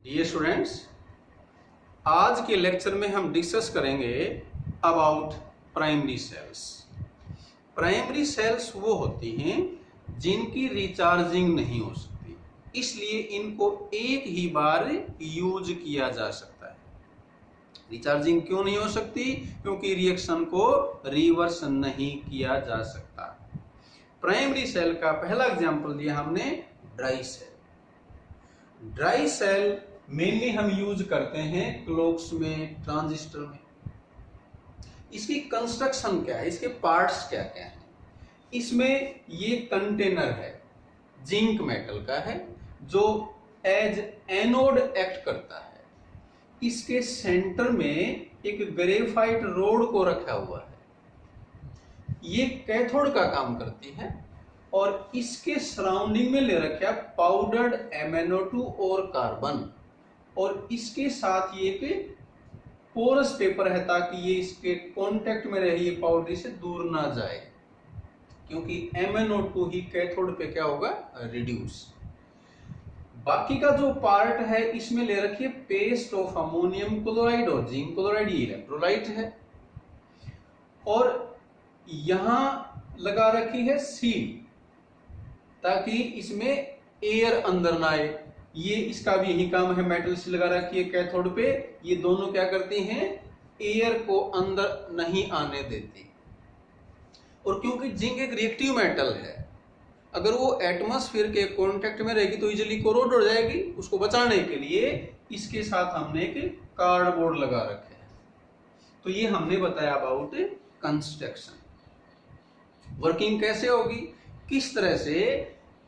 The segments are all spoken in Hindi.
डियर स्टूडेंट्स, आज के लेक्चर में हम डिस्कस करेंगे about primary cells. Primary cells वो होती हैं जिनकी रिचार्जिंग नहीं हो सकती, इसलिए इनको एक ही बार यूज किया जा सकता है। रिचार्जिंग क्यों नहीं हो सकती? क्योंकि रिएक्शन को रिवर्स नहीं किया जा सकता। प्राइमरी सेल का पहला एग्जांपल दिया हमने dry cell. Dry cell mainly हम यूज करते हैं क्लॉक्स में, ट्रांजिस्टर में। इसकी कंस्ट्रक्शन क्या है, इसके पार्ट्स क्या क्या हैं? इसमें ये कंटेनर है, जिंक मेटल का है, जो एज एनोड एक्ट करता है। इसके सेंटर में एक ग्रेफाइट रोड को रखा हुआ है, ये कैथोड का काम करती है। और इसके सराउंडिंग में ले रखा पाउडर्ड MnO2 और कार्बन, और इसके साथ ये एक पोरस पेपर है ताकि ये इसके कांटेक्ट में रहे, ये पाउडर से दूर ना जाए, क्योंकि MnO2 ही कैथोड पे क्या होगा, रिड्यूस। बाकी का जो पार्ट है इसमें ले रखिए पेस्ट ऑफ अमोनियम क्लोराइड और जिंक क्लोराइड, ये इलेक्ट्रोलाइट है। और यहां लगा रखी है सील ताकि इसमें एयर अंदर ना आए। ये इसका भी यही काम है, मेटल से लगा रखी है कैथोड पे। ये दोनों क्या करती हैं, एयर को अंदर नहीं आने देती। और क्योंकि जिंक एक रिएक्टिव मेटल है, अगर वो एटमॉस्फेयर के कांटेक्ट में रहेगी तो इजीली कोरोड हो जाएगी। उसको बचाने के लिए इसके साथ हमने एक कार्डबोर्ड लगा रखे हैं। तो ये हमने बताया अबाउट कंस्ट्रक्शन। वर्किंग कैसे होगी, किस तरह से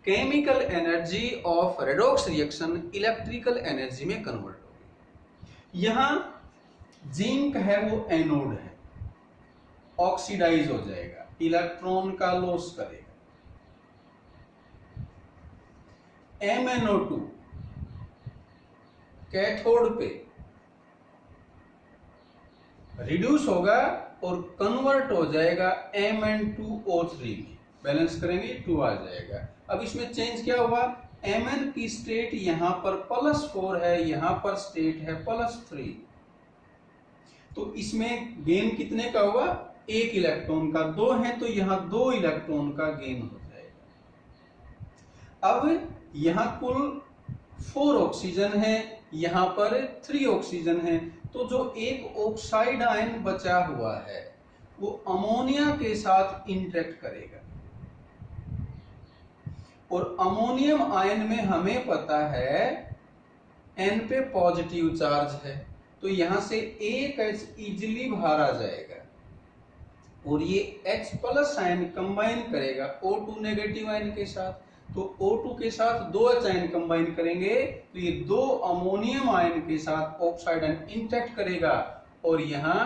chemical energy of redox reaction electrical energy में कन्वर्ट होगी। यहां जिंक है वो एनोड है, ऑक्सीडाइज हो जाएगा, इलेक्ट्रॉन का लॉस करेगा। MnO2 कैथोड पे रिड्यूस होगा और कन्वर्ट हो जाएगा Mn2O3 में। बैलेंस करेंगे 2 आ जाएगा। अब इसमें चेंज क्या हुआ, Mn की स्टेट यहां पर +4 है, यहां पर स्टेट है +3। तो इसमें गेन कितने का हुआ, 1 इलेक्ट्रॉन का। 2 है तो यहां 2 इलेक्ट्रॉन का गेन हो जाएगा। अब यहां कुल 4 ऑक्सीजन है, यहां पर 3 ऑक्सीजन है। तो जो एक ऑक्साइड आयन बचा हुआ है वो अमोनिया के साथ इंटरेक्ट करेगा। और अमोनियम आयन में हमें पता है N पे पॉजिटिव चार्ज है, तो यहां से एक H इजिली बाहर आ जाएगा और ये H+ आयन कंबाइन करेगा O2 नेगेटिव आयन के साथ। तो O2 के साथ 2 H आयन कंबाइन करेंगे तो ये 2 अमोनियम आयन के साथ ऑक्साइड आयन इंटरेक्ट करेगा और यहाँ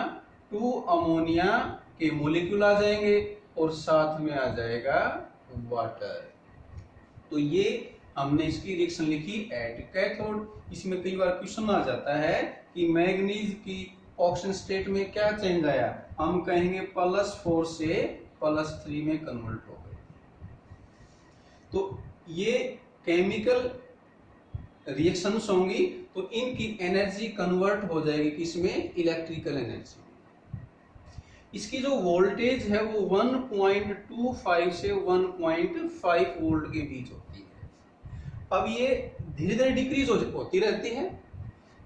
2 अमोनिया के मोलिक्यूल आ जाएंगे और साथ में आ जाएगा वाटर। तो ये हमने इसकी रिएक्शन लिखी एट कैथोड। इसमें कई बार क्वेश्चन आ जाता है कि मैग्नीज की ऑक्सीजन स्टेट में क्या चेंज आया, हम कहेंगे +4 से +3 में कन्वर्ट हो गए। तो ये केमिकल रिएक्शंस होंगी तो इनकी एनर्जी कन्वर्ट हो जाएगी किसमें, इलेक्ट्रिकल एनर्जी में। इसकी जो वोल्टेज है वो 1.25 से 1.5 वोल्ट के बीच होती है। अब ये धीरे धीरे डिक्रीज होती रहती है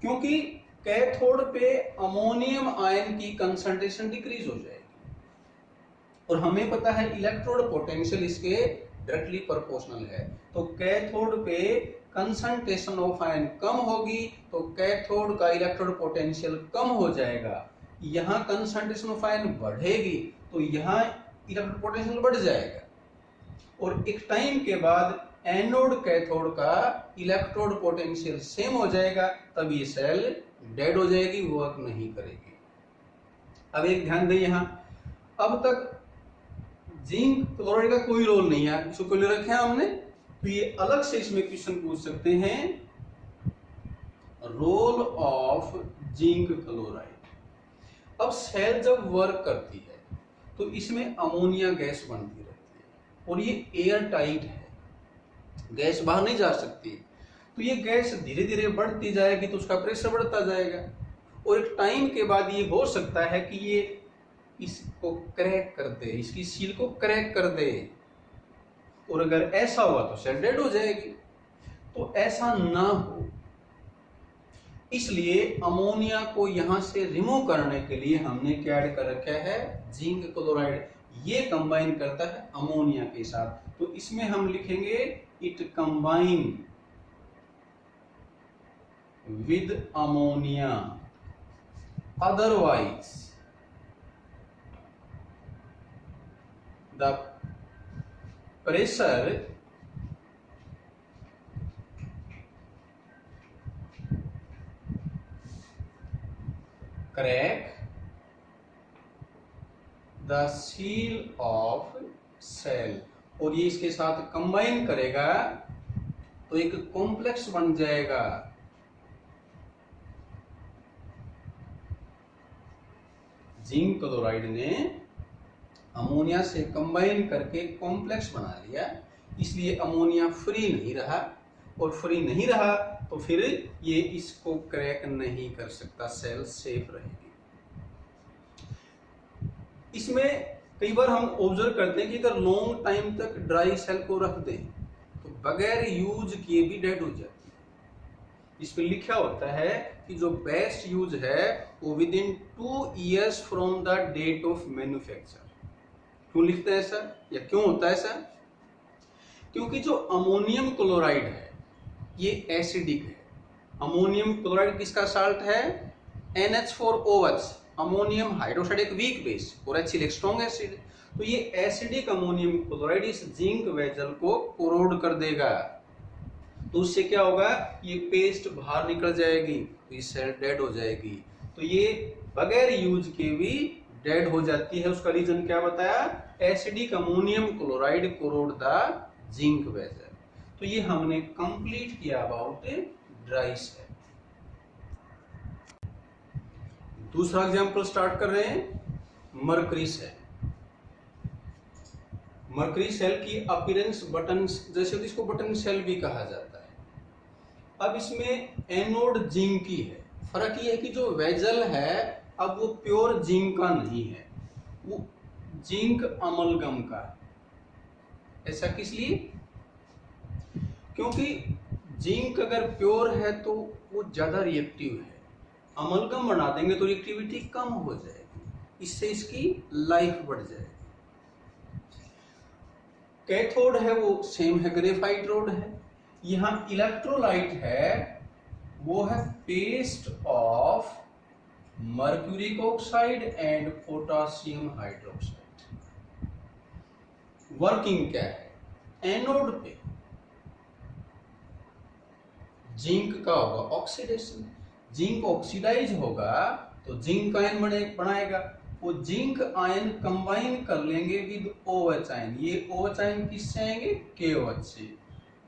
क्योंकि कैथोड पे अमोनियम आयन की कंसंट्रेशन डिक्रीज हो जाएगी। और हमें पता है इलेक्ट्रोड पोटेंशियल इसके डायरेक्टली प्रोपोर्शनल है। तो कैथोड पे कंसंट्रेशन ऑफ आयन कम होगी तो कैथोड का इलेक्ट्रोड पोटेंशियल कम हो जाएगा। यहाँ कंसंट्रेशन ऑफ आयन बढ़ेगी तो यहाँ इलेक्ट्रोड पोटेंशियल बढ़ जाएगा। और एक टाइम के बाद एनोड कैथोड का इलेक्ट्रोड पोटेंशियल सेम हो जाएगा, तब ये सेल डेड हो जाएगी, वर्क नहीं करेगी। अब एक ध्यान दें, यहाँ अब तक जिंक क्लोराइड का कोई रोल नहीं है, इसको कोई ले रखे हैं हमने। तो ये अलग से इसमें क्वेश्चन पूछ सकते हैं, रोल ऑफ जिंक क्लोराइड। अब सेल जब वर्क करती है तो इसमें अमोनिया गैस बनती रहती है और ये एयर टाइट है, गैस बाहर नहीं जा सकती। तो ये गैस धीरे धीरे बढ़ती जाएगी तो उसका प्रेशर बढ़ता जाएगा, और एक टाइम के बाद ये हो सकता है कि ये इसको क्रैक कर दे, इसकी सील को क्रैक कर दे, और अगर ऐसा हुआ तो सेल डेड हो जाएगी। तो ऐसा ना हो, इसलिए अमोनिया को यहां से रिमूव करने के लिए हमने क्या ऐड कर रखा है, जिंक क्लोराइड। ये कंबाइन करता है अमोनिया के साथ, तो इसमें हम लिखेंगे it combine with ammonia, otherwise the pressure crack the seal of cell. और ये इसके साथ कंबाइन करेगा तो एक कॉम्प्लेक्स बन जाएगा। जिंक क्लोराइड ने अमोनिया से कंबाइन करके कॉम्प्लेक्स बना लिया, इसलिए अमोनिया फ्री नहीं रहा, और फ्री नहीं रहा तो फिर ये इसको क्रैक नहीं कर सकता, सेल सेफ रहेगी। इसमें कई बार हम ऑब्जर्व करते हैं कि अगर लॉन्ग टाइम तक ड्राई सेल को रख दें तो बगैर यूज किए भी डेड हो जाती है। इस पर लिखा होता है कि जो बेस्ट यूज है वो within 2 years from the date of manufacture. क्यों लिखते हैं ऐसा, या क्यों होता है ऐसा? क्योंकि जो अमोनियम क्लोराइड है ये एसिडिक है। अमोनियम क्लोराइड किसका साल्ट है? NH4OH, अमोनियम हाइड्रोक्साइड एक वीक बेस और HCl एक स्ट्रॉन्ग एसिड। तो ये एसिडिक अमोनियम क्लोराइड इस जिंक वेजल को कोरोड कर देगा, तो उससे क्या होगा, ये पेस्ट बाहर निकल जाएगी, तो ये सेल डेड हो जाएगी। तो ये बगैर यूज के भी डेड हो जाती है। उसका रीजन क्या बताया? Acidic ammonium chloride corrode the zinc vessel. तो ये हमने कंप्लीट किया अबाउट ड्राई सेल। दूसरा एग्जांपल स्टार्ट कर रहे हैं, मरकरी सेल। मरकरी सेल की अपीयरेंस बटन जैसे, तो इसको बटन सेल भी कहा जाता है। अब इसमें एनोड जिंक की है। फर्क ये है कि जो वेजल है अब वो प्योर जिंक का नहीं है, वो जिंक अमलगम का है। ऐसा किस लिए? क्योंकि जिंक अगर प्योर है तो वो ज्यादा रिएक्टिव है, अमलगम बना देंगे तो रिएक्टिविटी कम हो जाएगी, इससे इसकी लाइफ बढ़ जाएगी। कैथोड है वो सेम है, ग्रेफाइट रोड है। यहाँ इलेक्ट्रोलाइट है, वो है paste of mercuric oxide and potassium hydroxide. Working क्या है? एनोड पे जिंक का होगा ऑक्सीडेशन, जिंक ऑक्सीडाइज होगा तो जिंक आयन बनाएगा। वो जिंक आयन कंबाइन कर लेंगे विद OH आयन। ये OH आयन किससे आएंगे? KOH से,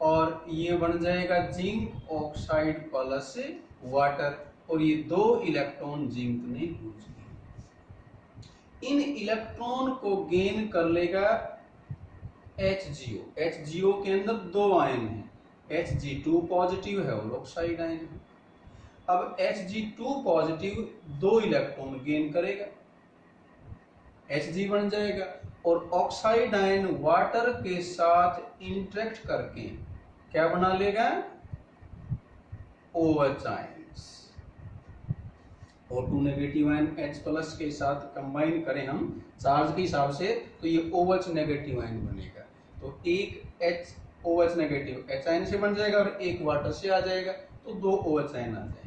और ये बन जाएगा जिंक ऑक्साइड प्लस वाटर, और ये 2 इलेक्ट्रॉन जिंक ने यूज किए। इन इलेक्ट्रॉन को गेन कर लेगा HGO। HGO के अंदर 2 आयन है, Hg2 पॉजिटिव है और ऑक्साइड आयन है। अब Hg2 पॉजिटिव 2 इलेक्ट्रॉन गेन करेगा, Hg बन जाएगा, और ऑक्साइड आयन वाटर के साथ इंटरेक्ट करके क्या बना लेगा? OH ions. O2 negative ion H plus के साथ कंबाइन करें हम चार्ज के हिसाब से तो ये OH नेगेटिव आयन बनेगा। तो एक OH नेगेटिव H आयन से बन जाएगा और एक वाटर से आ जाएगा, तो 2 OH आयन आ जाएंगे।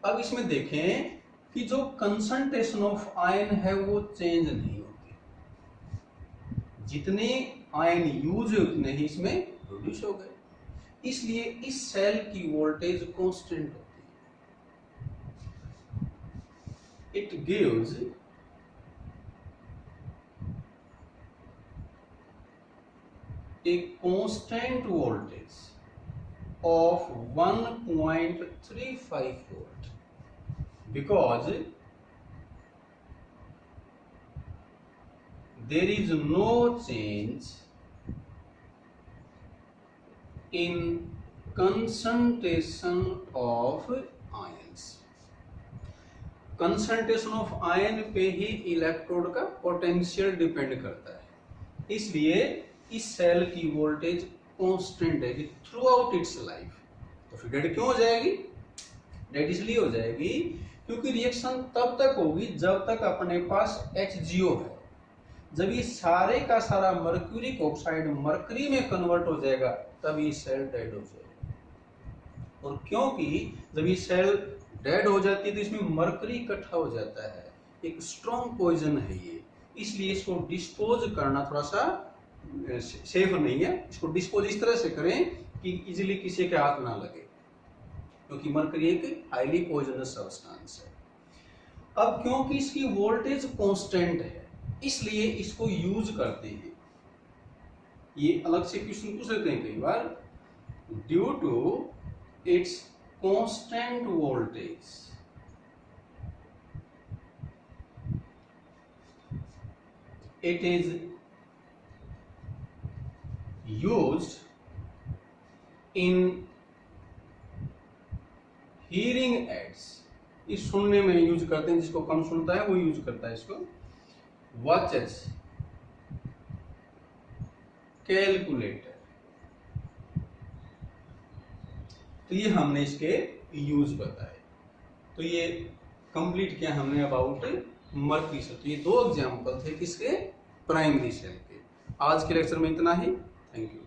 अब इसमें देखें कि जो कंसंट्रेशन ऑफ आयन है वो चेंज नहीं होती, जितने आयन यूज हुए उतने ही इसमें प्रोड्यूस हो गए, इसलिए इस सेल की वोल्टेज कांस्टेंट होती है। It gives a constant voltage of 1.35 volt because there is no change in concentration of ions. Concentration of ion पे ही इलेक्ट्रोड का पोटेंशियल डिपेंड करता है, इसलिए इस सेल की वोल्टेज कांस्टेंट रहेगी थ्रू आउट इट्स लाइफ। तो फिर डेड क्यों हो जाएगी? डेड इसलिए हो जाएगी क्योंकि रिएक्शन तब तक होगी जब तक अपने पास HGO है। जब ये सारे का सारा मर्क्यूरिक ऑक्साइड मरकरी में कन्वर्ट हो जाएगा तब ये सेल डेड हो जाएगा। और क्योंकि जब ये सेल डेड हो जाती है तो इसमें मरकरी इकट्ठा हो जाता है, एक स्ट्रॉन्ग पॉइजन है ये, इसलिए इसको डिस्पोज करना थोड़ा सा सेफ नहीं है। इसको डिस्पोज इस तरह से करें कि इजीली किसी के हाथ ना लगे, क्योंकि मरकरी एक हाईली पॉइजनस सब्सटेंस है। अब क्योंकि इसकी वोल्टेज कांस्टेंट है इसलिए इसको यूज करते हैं। ये अलग से क्वेश्चन पूछ लेते हैं कई बार। Due to its constant voltage it is used in hearing aids. इस सुनने में यूज करते हैं, जिसको कम सुनता है वो यूज करता है इसको। वॉचेस, कैलकुलेटर, तो ये हमने इसके यूज बताए। तो ये कंप्लीट किया हमने अबाउट मर्करी सेल। तो ये 2 एग्जांपल थे किसके? प्राइमरी सेल के। आज के लेक्चर में इतना ही। Thank you.